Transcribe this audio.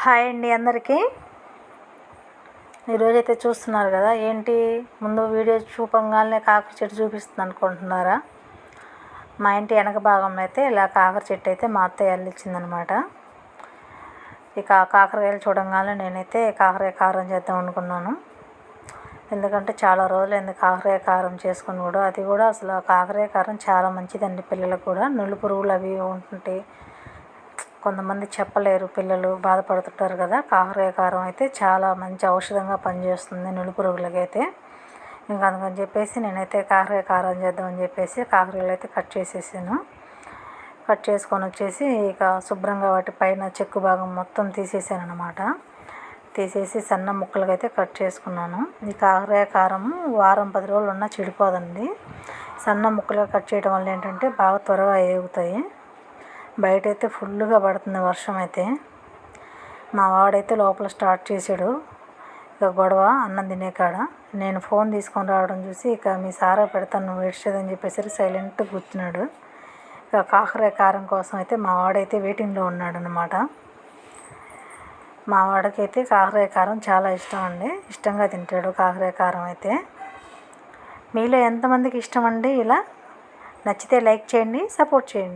Hi అండి అందరికీ. ఈరోజైతే చూస్తున్నారు కదా, ఏంటి ముందు వీడియో చూపంగానే కాకర చెట్టు చూపిస్తుంది అనుకుంటున్నారా? మా ఇంటి వెనక భాగంలో అయితే ఇలా కాకర చెట్టు అయితే మా అత్తయ్య అల్లిచ్చిందనమాట. ఇక కాకరకాయలు చూడంగానే నేనైతే కాకరకాయ కారం చేద్దాం అనుకున్నాను. ఎందుకంటే చాలా రోజులైంది కాకరకాయ కారం చేసుకుని కూడా. అది కూడా అసలు కాకరకాయ కారం చాలా మంచిదండి పిల్లలకు కూడా. నులు పురుగులు అవి ఉంటుంటాయి, కొంతమంది చెప్పలేరు, పిల్లలు బాధపడుతుంటారు కదా. కాకరకాయ కారం అయితే చాలా మంచి ఔషధంగా పనిచేస్తుంది నులి పురుగులకి అయితే. ఇంకా అందుకని చెప్పేసి నేనైతే కాకరకాయ కారం చేద్దామని చెప్పేసి కాకరకాయలు అయితే కట్ చేసేసాను. కట్ చేసుకొని వచ్చేసి ఇక శుభ్రంగా వాటి పైన చెక్కు భాగం మొత్తం తీసేసాను అనమాట. తీసేసి సన్న ముక్కలుగా అయితే కట్ చేసుకున్నాను. ఈ కాకరకాయ కారం వారం 10 రోజులు ఉన్నా చెడిపోదండి. సన్న ముక్కలుగా కట్ చేయడం వల్ల ఏంటంటే బాగా త్వరగా ఏగుతాయి. బయట అయితే ఫుల్గా పడుతుంది వర్షం అయితే. మా వాడైతే లోపల స్టార్ట్ చేసాడు ఇక గొడవ అన్నం తినే కాడ. నేను ఫోన్ తీసుకొని రావడం చూసి ఇక మీ సారా పెడతాను నువ్వు ఏడ్చేదని చెప్పేసరికి సైలెంట్గా కూర్చున్నాడు. ఇక కాకరకాయ కారం కోసం అయితే మా వాడైతే వెయిటింగ్లో ఉన్నాడు అనమాట. మా వాడికైతే కాకరకాయ కారం చాలా ఇష్టం అండి, ఇష్టంగా తింటాడు కాకరకాయ కారం అయితే. మీలో ఎంతమందికి ఇష్టం అండి ఇలా? నచ్చితే లైక్ చేయండి, సపోర్ట్ చేయండి.